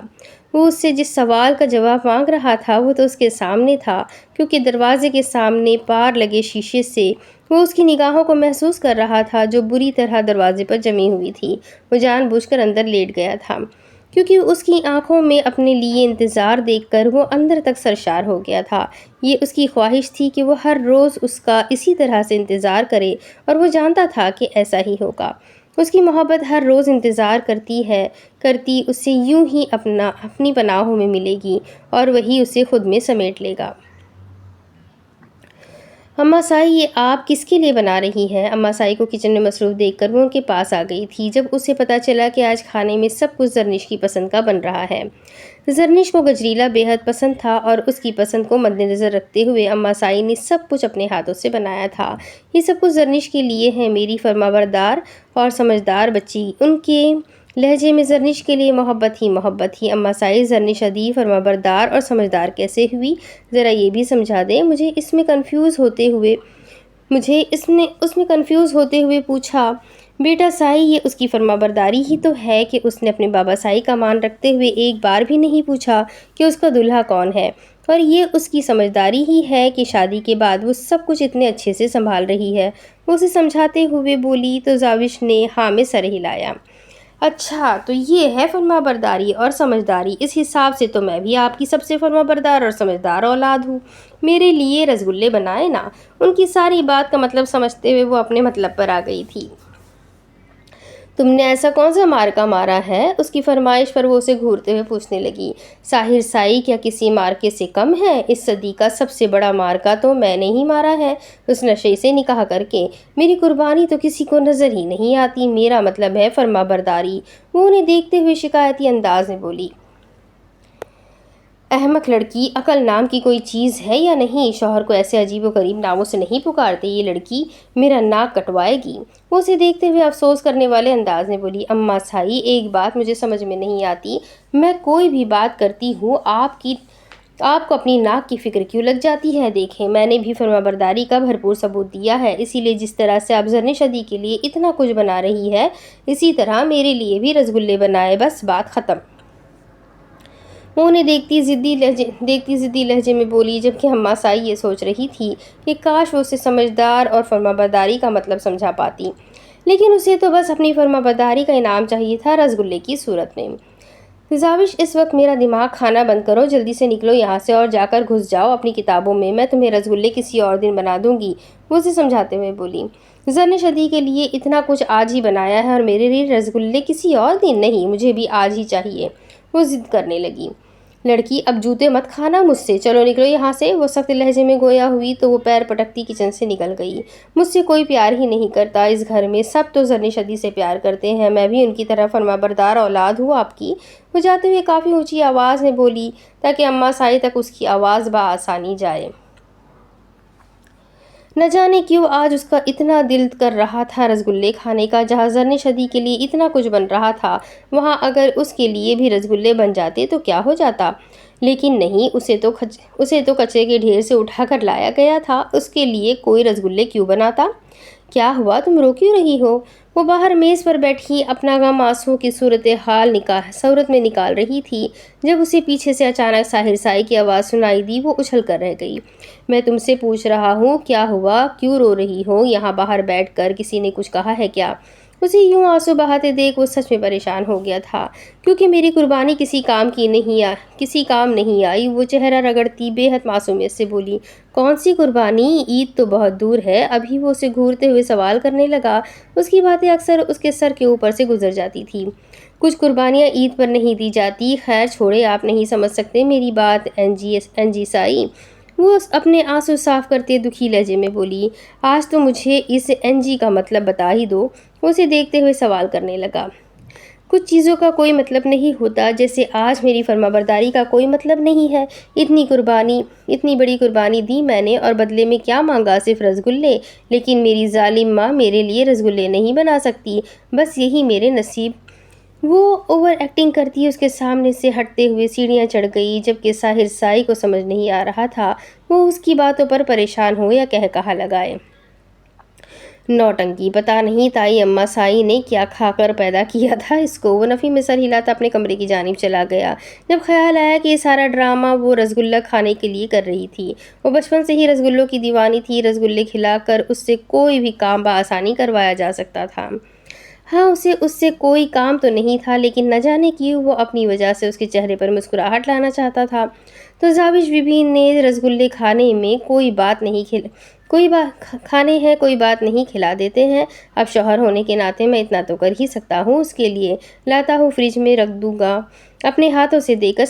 Speaker 1: وہ اس سے جس سوال کا جواب مانگ رہا تھا وہ تو اس کے سامنے تھا، کیونکہ دروازے کے سامنے پار لگے شیشے سے وہ اس کی نگاہوں کو محسوس کر رہا تھا جو بری طرح دروازے پر جمی ہوئی تھی۔ وہ جان بوجھ کر اندر لیٹ گیا تھا، کیونکہ اس کی آنکھوں میں اپنے لیے انتظار دیکھ کر وہ اندر تک سرشار ہو گیا تھا۔ یہ اس کی خواہش تھی کہ وہ ہر روز اس کا اسی طرح سے انتظار کرے، اور وہ جانتا تھا کہ ایسا ہی ہوگا۔ اس کی محبت ہر روز انتظار کرتی اسے یوں ہی اپنی پناہوں میں ملے گی اور وہی اسے خود میں سمیٹ لے گا۔ اماں سائی، یہ آپ کس کے لیے بنا رہی ہیں؟ اماں سائی کو کچن میں مصروف دیکھ کر وہ ان کے پاس آ گئی تھی جب اسے پتہ چلا کہ آج کھانے میں سب کچھ زرنش کی پسند کا بن رہا ہے۔ زرنش کو گجریلا بے حد پسند تھا اور اس کی پسند کو مد نظر رکھتے ہوئے اماں سائی نے سب کچھ اپنے ہاتھوں سے بنایا تھا۔ یہ سب کچھ زرنش کے لیے ہے، میری فرمانبردار اور سمجھدار بچی۔ ان کے لہجے میں زرنش کے لیے محبت ہی۔ اماں سائی، زرنش ادیب فرمانبردار اور سمجھدار کیسے ہوئی؟ ذرا یہ بھی سمجھا دیں مجھے۔ اس میں کنفیوز ہوتے ہوئے پوچھا۔ بیٹا سائی، یہ اس کی فرمانبرداری ہی تو ہے کہ اس نے اپنے بابا سائی کا مان رکھتے ہوئے ایک بار بھی نہیں پوچھا کہ اس کا دلہا کون ہے، اور یہ اس کی سمجھداری ہی ہے کہ شادی کے بعد وہ سب کچھ اتنے اچھے سے سنبھال رہی ہے۔ وہ اسے سمجھاتے ہوئے بولی تو زاوش نے ہاں میں سر ہلایا۔ اچھا، تو یہ ہے فرمانبرداری اور سمجھداری، اس حساب سے تو میں بھی آپ کی سب سے فرمانبردار اور سمجھدار اولاد ہوں۔ میرے لیے رسگلے بنائے نا۔ ان کی ساری بات کا مطلب سمجھتے ہوئے وہ اپنے مطلب پر آ گئی تھی۔ تم نے ایسا کون سا مارکا مارا ہے؟ اس کی فرمائش پر وہ اسے گھورتے ہوئے پوچھنے لگی۔ ساحر سائی، کیا کسی مارکے سے کم ہے؟ اس صدی کا سب سے بڑا مارکا تو میں نے ہی مارا ہے، اس نشے سے نکاح کر کے۔ میری قربانی تو کسی کو نظر ہی نہیں آتی، میرا مطلب ہے فرمانبرداری۔ وہ انہیں دیکھتے ہوئے شکایتی انداز میں بولی۔ احمق لڑکی، عقل نام کی کوئی چیز ہے یا نہیں؟ شوہر کو ایسے عجیب و غریب ناموں سے نہیں پکارتے، یہ لڑکی میرا ناک کٹوائے گی۔ وہ اسے دیکھتے ہوئے افسوس کرنے والے انداز میں بولی۔ اماں سائی، ایک بات مجھے سمجھ میں نہیں آتی، میں کوئی بھی بات کرتی ہوں آپ کو اپنی ناک کی فکر کیوں لگ جاتی ہے؟ دیکھیں، میں نے بھی فرمانبرداری کا بھرپور ثبوت دیا ہے، اسی لیے جس طرح سے آپ زرنش ادی کے لیے اتنا کچھ بنا رہی ہے، اسی طرح میرے لیے بھی رسگلے بنائے، بس بات ختم۔ وہ انہیں دیکھتی ضدی لہجے میں بولی، جبکہ اماں سائی یہ سوچ رہی تھی کہ کاش وہ اسے سمجھدار اور فرمانبرداری کا مطلب سمجھا پاتی، لیکن اسے تو بس اپنی فرمانبرداری کا انعام چاہیے تھا رسگلے کی صورت میں۔ زاوش، اس وقت میرا دماغ کھانا بند کرو، جلدی سے نکلو یہاں سے اور جا کر گھس جاؤ اپنی کتابوں میں تمہیں رسگلے کسی اور دن بنا دوں گی، وہ اسے سمجھاتے ہوئے بولی۔ زرنش ادی کے لیے اتنا کچھ آج ہی بنایا ہے اور میرے لیے رسگلے کسی اور دن؟ نہیں، مجھے بھی آج ہی چاہیے، وہ ضد کرنے لگی۔ لڑکی اب جوتے مت کھانا مجھ سے، چلو نکلو یہاں سے۔ وہ سخت لہجے میں گویا ہوئی تو وہ پیر پٹکتی کچن سے نکل گئی۔ مجھ سے کوئی پیار ہی نہیں کرتا اس گھر میں، سب تو زرنی شدی سے پیار کرتے ہیں، میں بھی ان کی طرح فرمانبردار اولاد ہوں آپ کی۔ وہ جاتے ہوئے کافی اونچی آواز میں بولی تاکہ اماں سائی تک اس کی آواز بآسانی جائے۔ نہ جانے کیوں آج اس کا اتنا دل کر رہا تھا رسگلے کھانے کا، جہاں زرنی شدی کے لیے اتنا کچھ بن رہا تھا وہاں اگر اس کے لیے بھی رسگلے بن جاتے تو کیا ہو جاتا، لیکن نہیں، اسے تو کچرے کے ڈھیر سے اٹھا کر لایا گیا تھا، اس کے لیے کوئی رسگلے کیوں بناتا؟ کیا ہوا، تم رو کیوں رہی ہو؟ وہ باہر میز پر بیٹھی اپنا غم آنسوؤں کی صورت میں نکال رہی تھی جب اسے پیچھے سے اچانک ساحر سائی کی آواز سنائی دی۔ وہ اچھل کر رہ گئی۔ میں تم سے پوچھ رہا ہوں کیا ہوا، کیوں رو رہی ہو؟ یہاں باہر بیٹھ کر کسی نے کچھ کہا ہے کیا؟ اسے یوں آنسو بہاتے دیکھ وہ سچ میں پریشان ہو گیا تھا، کیونکہ میری قربانی کسی کام نہیں آئی۔ وہ چہرہ رگڑتی بے حد معصومیت سے بولی، کون سی قربانی؟ عید تو بہت دور ہے۔ ابھی وہ اسے گھورتے ہوئے سوال کرنے لگا۔ اس کی باتیں اکثر اس کے سر کے اوپر سے گزر جاتی تھی۔ کچھ قربانیاں عید پر نہیں دی جاتی۔ خیر چھوڑے، آپ نہیں سمجھ سکتے میری بات این جی سائی۔ وہ اپنے آنسو صاف کرتے دکھی لہجے میں بولی، آج تو مجھے اس این جی کا مطلب بتا ہی دو۔ وہ اسے دیکھتے ہوئے سوال کرنے لگا۔ کچھ چیزوں کا کوئی مطلب نہیں ہوتا، جیسے آج میری فرمانبرداری کا کوئی مطلب نہیں ہے۔ اتنی بڑی قربانی دی میں نے اور بدلے میں کیا مانگا؟ صرف رسگلے۔ لیکن میری ظالم ماں میرے لیے رسگلے نہیں بنا سکتی، بس یہی میرے نصیب۔ وہ اوور ایکٹنگ کرتی اس کے سامنے سے ہٹتے ہوئے سیڑھیاں چڑھ گئی، جبکہ ساحر سائی کو سمجھ نہیں آ رہا تھا وہ اس کی باتوں پر پریشان ہو یا کہا لگائے۔ نوٹنکی، پتہ نہیں تائی اماں سائی نے کیا کھا کر پیدا کیا تھا اس کو۔ وہ نفی میں سر ہلاتا اپنے کمرے کی جانب چلا گیا جب خیال آیا کہ یہ سارا ڈرامہ وہ رسگلہ کھانے کے لیے کر رہی تھی۔ وہ بچپن سے ہی رسگلوں کی دیوانی تھی، رسگلے کھلا کر اس سے کوئی بھی کام بآسانی کروایا جا سکتا تھا۔ ہاں، اسے اس سے کوئی کام تو نہیں تھا، لیکن نہ جانے کیوں وہ اپنی وجہ سے اس کے چہرے پر مسکراہٹ لانا چاہتا تھا۔ تو زاوش بی بی نے رسگلے کھانے میں کوئی بات نہیں کھلا دیتے ہیں۔ اب شوہر ہونے کے ناطے میں اتنا تو کر ہی سکتا ہوں اس کے لیے، لاتا ہوں فریج میں رکھ دوں گا، اپنے ہاتھوں سے دے کر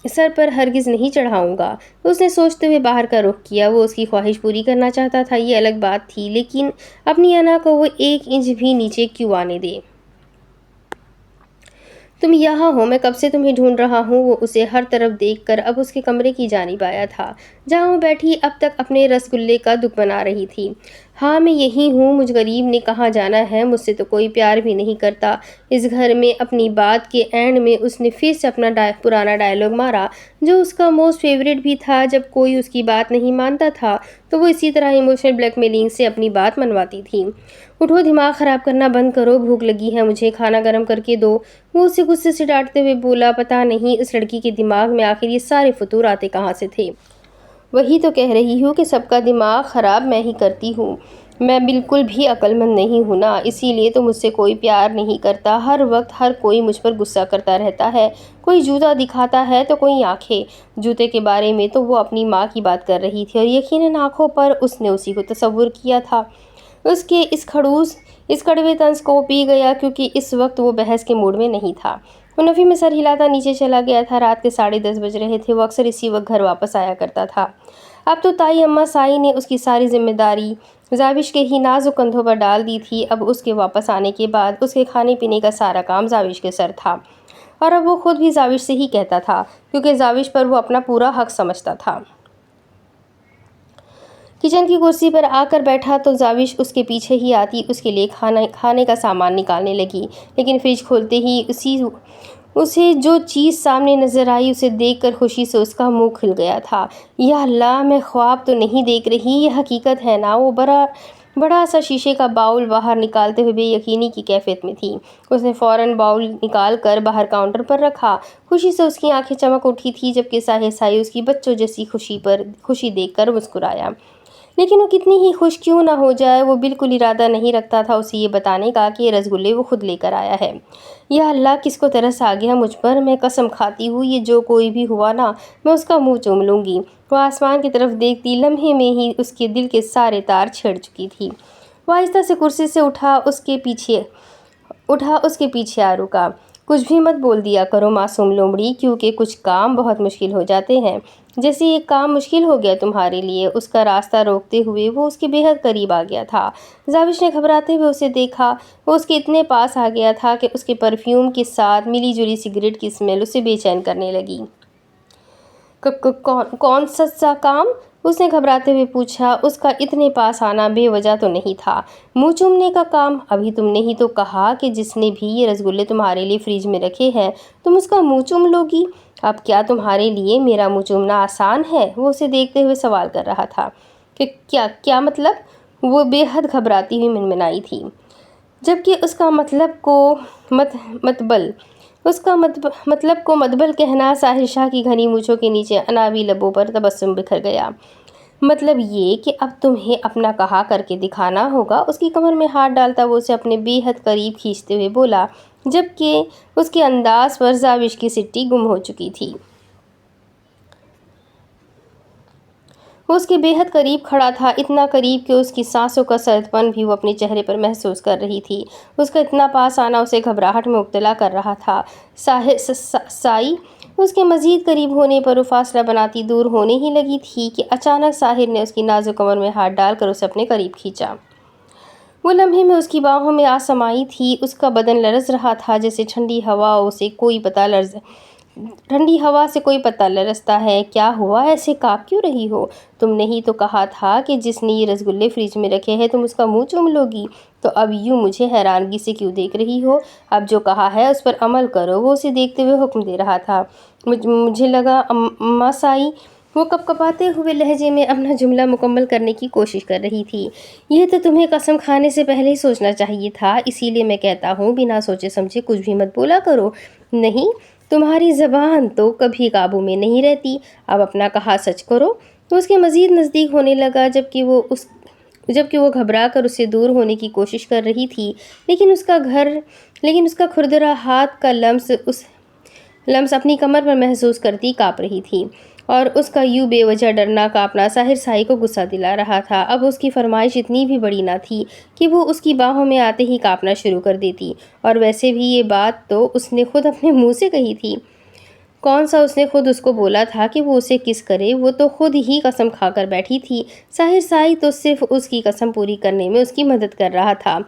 Speaker 1: سر پر ہرگز نہیں چڑھاؤں گا۔ اس نے سوچتے ہوئے باہر کا رخ کیا۔ وہ اس کی خواہش پوری کرنا چاہتا تھا، یہ الگ بات تھی، لیکن اپنی انا کو وہ 1 انچ بھی نیچے کیوں آنے دے؟ تم یہاں ہو، میں کب سے تمہیں ڈھونڈ رہا ہوں۔ وہ اسے ہر طرف دیکھ کر اب اس کے کمرے کی جانب آیا تھا، جہاں وہ بیٹھی اب تک اپنے رسگلے کا دک بنا رہی تھی۔ ہاں میں یہی ہوں، مجھ غریب نے کہاں جانا ہے، مجھ سے تو کوئی پیار بھی نہیں کرتا اس گھر میں۔ اپنی بات کے اینڈ میں اس نے پھر سے اپنا پرانا ڈائلاگ مارا، جو اس کا موسٹ فیورٹ بھی تھا۔ جب کوئی اس کی بات نہیں مانتا تھا تو وہ اسی طرح ایموشنل بلیک میلنگ سے اپنی بات منواتی تھی۔ اٹھو، دماغ خراب کرنا بند کرو، بھوک لگی ہے مجھے، کھانا گرم کر کے دو۔ وہ اسے غصے سے ڈانٹتے ہوئے بولا، پتہ نہیں اس لڑکی کے دماغ میں آخر یہ سارے فطور آتے کہاں سے تھے۔ وہی تو کہہ رہی ہوں کہ سب کا دماغ خراب میں ہی کرتی ہوں، میں بالکل بھی عقل مند نہیں ہوں نا، اسی لیے تو مجھ سے کوئی پیار نہیں کرتا۔ ہر وقت ہر کوئی مجھ پر غصہ کرتا رہتا ہے، کوئی جوتا دکھاتا ہے تو کوئی آنکھیں۔ جوتے کے بارے میں تو وہ اپنی ماں کی بات کر رہی تھی اور یقیناً آنکھوں پر اس نے اسی کو تصور کیا تھا۔ اس کے اس کڑوے طنز کو پی گیا کیونکہ اس وقت وہ بحث کے موڈ میں نہیں تھا۔ وہ نفی میں سر ہلاتا نیچے چلا گیا تھا۔ رات کے 10:30 بج رہے تھے۔ وہ اکثر اسی وقت گھر واپس آیا کرتا تھا۔ اب تو تائی اماں سائی نے اس کی ساری ذمہ داری زاوش کے ہی نازک کندھوں پر ڈال دی تھی۔ اب اس کے واپس آنے کے بعد اس کے کھانے پینے کا سارا کام زاوش کے سر تھا، اور اب وہ خود بھی زاوش سے ہی کہتا تھا، کیونکہ زاوش پر وہ اپنا پورا حق سمجھتا تھا۔ کچن کی کرسی پر آ کر بیٹھا تو زاوش اس کے پیچھے ہی آتی اس کے لیے کھانے کا سامان نکالنے لگی، لیکن فریج کھولتے ہی اسے جو چیز سامنے نظر آئی اسے دیکھ کر خوشی سے اس کا منہ کھل گیا تھا۔ یا اللہ، میں خواب تو نہیں دیکھ رہی، یہ حقیقت ہے نا؟ وہ بڑا سا شیشے کا باؤل باہر نکالتے ہوئے بے یقینی کی کیفیت میں تھی۔ اس نے فوراً باؤل نکال کر باہر کاؤنٹر پر رکھا۔ خوشی سے اس کی آنکھیں چمک اٹھی تھی، جبکہ ساحر سائی اس کی بچوں جیسی خوشی دیکھ کر مسکرایا۔ لیکن وہ کتنی ہی خوش کیوں نہ ہو جائے، وہ بالکل ارادہ نہیں رکھتا تھا اسے یہ بتانے کا کہ یہ رسگلے وہ خود لے کر آیا ہے۔ یا اللہ، کس کو ترس آ گیا مجھ پر، میں قسم کھاتی ہوں یہ جو کوئی بھی ہوا نا، میں اس کا منہ چوم لوں گی۔ وہ آسمان کی طرف دیکھتی، لمحے میں ہی اس کے دل کے سارے تار چھڑ چکی تھی۔ وہ آہستہ سے کرسی سے اٹھا اس کے پیچھے آ رکا۔ کچھ بھی مت بول دیا کرو معصوم لومڑی، کیونکہ کچھ کام بہت مشکل ہو جاتے ہیں۔ جیسے ایک کام مشکل ہو گیا تمہارے لیے۔ اس کا راستہ روکتے ہوئے وہ اس کے بے حد قریب آ گیا تھا۔ زاوش نے گھبراتے ہوئے اسے دیکھا۔ وہ اس کے اتنے پاس آ گیا تھا کہ اس کے پرفیوم کے ساتھ ملی جلی سگریٹ کی اسمیل اسے بے چین کرنے لگی۔ کون سا کام؟ اس نے گھبراتے ہوئے پوچھا۔ اس کا اتنے پاس آنا بے وجہ تو نہیں تھا۔ منہ چومنے کا کام؟ ابھی تم نے ہی تو کہا کہ جس نے بھی یہ رسگلے تمہارے لیے فریج میں رکھے ہیں تم اس کا منہ چوم لو گی۔ اب کیا تمہارے لیے میرا منہ چومنا آسان ہے؟ وہ اسے دیکھتے ہوئے سوال کر رہا تھا۔ کہ کیا مطلب؟ وہ بے حد گھبراتی ہوئی منمنائی تھی، جبکہ اس کا مطلب کو مدبل کہنا ساحر شاہ کی گھنی مونچھوں کے نیچے انابی لبوں پر تبسم بکھر گیا۔ مطلب یہ کہ اب تمہیں اپنا کہا کر کے دکھانا ہوگا۔ اس کی کمر میں ہاتھ ڈالتا وہ اسے اپنے بے حد قریب کھینچتے ہوئے بولا، جبکہ اس کے انداز پر زاوش کی سٹی گم ہو چکی تھی۔ وہ اس کے بے حد قریب کھڑا تھا، اتنا قریب کہ اس کی سانسوں کا سرد پن بھی وہ اپنے چہرے پر محسوس کر رہی تھی۔ اس کا اتنا پاس آنا اسے گھبراہٹ میں مبتلا کر رہا تھا۔ سائی اس کے مزید قریب ہونے پر وہ فاصلہ بناتی دور ہونے ہی لگی تھی کہ اچانک ساحر نے اس کی نازک کمر میں ہاتھ ڈال کر اسے اپنے قریب کھینچا۔ وہ لمحے میں اس کی باہوں میں آ سمائی تھی۔ اس کا بدن لرز رہا تھا جیسے ٹھنڈی ہوا سے کوئی پتا لرزتا ہے۔ کیا ہوا؟ ایسے کانپ کیوں رہی ہو؟ تم نے ہی تو کہا تھا کہ جس نے یہ رسگلے فریج میں رکھے ہیں تم اس کا منہ چوم لو گی، تو اب یوں مجھے حیرانگی سے کیوں دیکھ رہی ہو؟ اب جو کہا ہے اس پر عمل کرو۔ وہ اسے دیکھتے ہوئے حکم دے رہا تھا۔ مجھے لگا اماں سائی، وہ کپکپاتے ہوئے لہجے میں اپنا جملہ مکمل کرنے کی کوشش کر رہی تھی، یہ تو تمہیں قسم کھانے سے پہلے ہی سوچنا چاہیے تھا، اسی لیے میں کہتا ہوں بنا سوچے سمجھے کچھ بھی مت بولا کرو۔ نہیں، تمہاری زبان تو کبھی قابو میں نہیں رہتی، اب اپنا کہا سچ کرو۔ وہ اس کے مزید نزدیک ہونے لگا، جبکہ وہ گھبرا کر اس سے دور ہونے کی کوشش کر رہی تھی، لیکن اس کا کھردرا ہاتھ کا لمس اپنی کمر پر محسوس کرتی کانپ رہی تھی، اور اس کا یوں بے وجہ ڈرنا کانپنا ساحر سائی کو غصہ دلا رہا تھا۔ اب اس کی فرمائش اتنی بھی بڑی نہ تھی کہ وہ اس کی باہوں میں آتے ہی کانپنا شروع کر دیتی، اور ویسے بھی یہ بات تو اس نے خود اپنے منہ سے کہی تھی۔ کون سا اس نے خود اس کو بولا تھا کہ وہ اسے کس کرے؟ وہ تو خود ہی قسم کھا کر بیٹھی تھی۔ ساحر سائی تو صرف اس کی قسم پوری کرنے میں اس کی مدد کر رہا تھا۔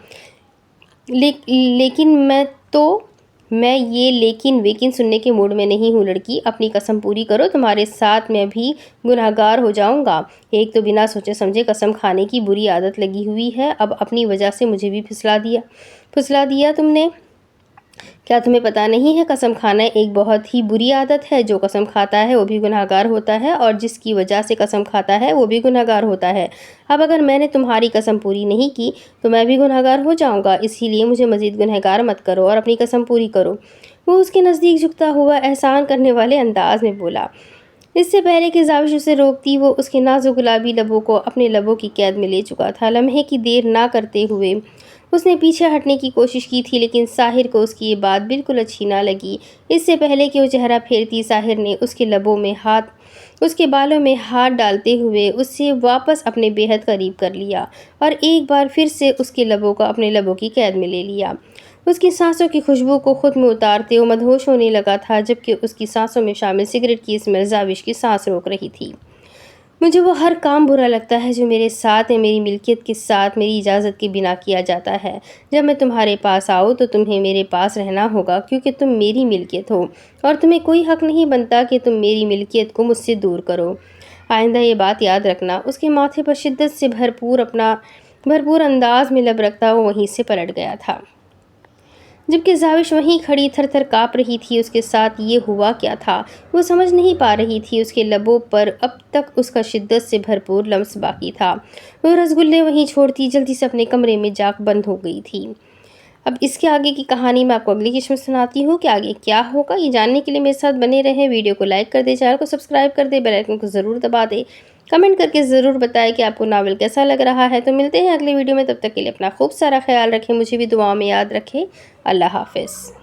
Speaker 1: لیکن ویکن سننے کے موڈ میں نہیں ہوں لڑکی، اپنی قسم پوری کرو، تمہارے ساتھ میں بھی گنہگار ہو جاؤں گا۔ ایک تو بنا سوچے سمجھے قسم کھانے کی بری عادت لگی ہوئی ہے، اب اپنی وجہ سے مجھے بھی پھسلا دیا تم نے۔ کیا تمہیں پتہ نہیں ہے قسم کھانا ایک بہت ہی بری عادت ہے؟ جو قسم کھاتا ہے وہ بھی گنہگار ہوتا ہے، اور جس کی وجہ سے قسم کھاتا ہے وہ بھی گنہگار ہوتا ہے۔ اب اگر میں نے تمہاری قسم پوری نہیں کی تو میں بھی گنہگار ہو جاؤں گا، اسی لیے مجھے مزید گنہگار مت کرو اور اپنی قسم پوری کرو۔ وہ اس کے نزدیک جھکتا ہوا احسان کرنے والے انداز میں بولا۔ اس سے پہلے کہ زاوش اسے روکتی، وہ اس کے نازک گلابی لبوں کو اپنے لبوں کی قید میں لے چکا تھا۔ لمحے کی دیر نہ کرتے ہوئے اس نے پیچھے ہٹنے کی کوشش کی تھی، لیکن ساحر کو اس کی یہ بات بالکل اچھی نہ لگی۔ اس سے پہلے کہ وہ چہرہ پھیرتی، ساحر نے اس کے بالوں میں ہاتھ ڈالتے ہوئے اسے واپس اپنے بے حد قریب کر لیا، اور ایک بار پھر سے اس کے لبوں کو اپنے لبوں کی قید میں لے لیا۔ اس کی سانسوں کی خوشبو کو خود میں اتارتے وہ مدہوش ہونے لگا تھا، جبکہ اس کی سانسوں میں شامل سگریٹ کی اسمیل زاوش کی سانس روک رہی تھی۔ مجھے وہ ہر کام برا لگتا ہے جو میرے ساتھ یا میری ملکیت کے ساتھ میری اجازت کے بنا کیا جاتا ہے۔ جب میں تمہارے پاس آؤں تو تمہیں میرے پاس رہنا ہوگا، کیونکہ تم میری ملکیت ہو، اور تمہیں کوئی حق نہیں بنتا کہ تم میری ملکیت کو مجھ سے دور کرو۔ آئندہ یہ بات یاد رکھنا۔ اس کے ماتھے پر شدت سے بھرپور انداز میں لب رکھتا وہ وہیں سے پلٹ گیا تھا، جبکہ زاوش وہیں کھڑی تھر تھر کانپ رہی تھی۔ اس کے ساتھ یہ ہوا کیا تھا وہ سمجھ نہیں پا رہی تھی۔ اس کے لبوں پر اب تک اس کا شدت سے بھرپور لمس باقی تھا۔ وہ رسگلے وہیں چھوڑتی جلدی سے اپنے کمرے میں جا بند ہو گئی تھی۔ اب اس کے آگے کی کہانی میں آپ کو اگلی قسط میں سناتی ہوں کہ آگے کیا ہوگا۔ یہ جاننے کے لیے میرے ساتھ بنے رہیں۔ ویڈیو کو لائک کر دیں، چینل کو سبسکرائب کر دیں، بیل آئیکن کو ضرور دبا دیں، کمنٹ کر کے ضرور بتائیں کہ آپ کو ناول کیسا لگ رہا ہے۔ تو ملتے ہیں اگلی ویڈیو میں، تب تک کے لیے اپنا خوب سارا خیال رکھیں، مجھے بھی دعاؤں میں یاد رکھیں۔ اللہ حافظ۔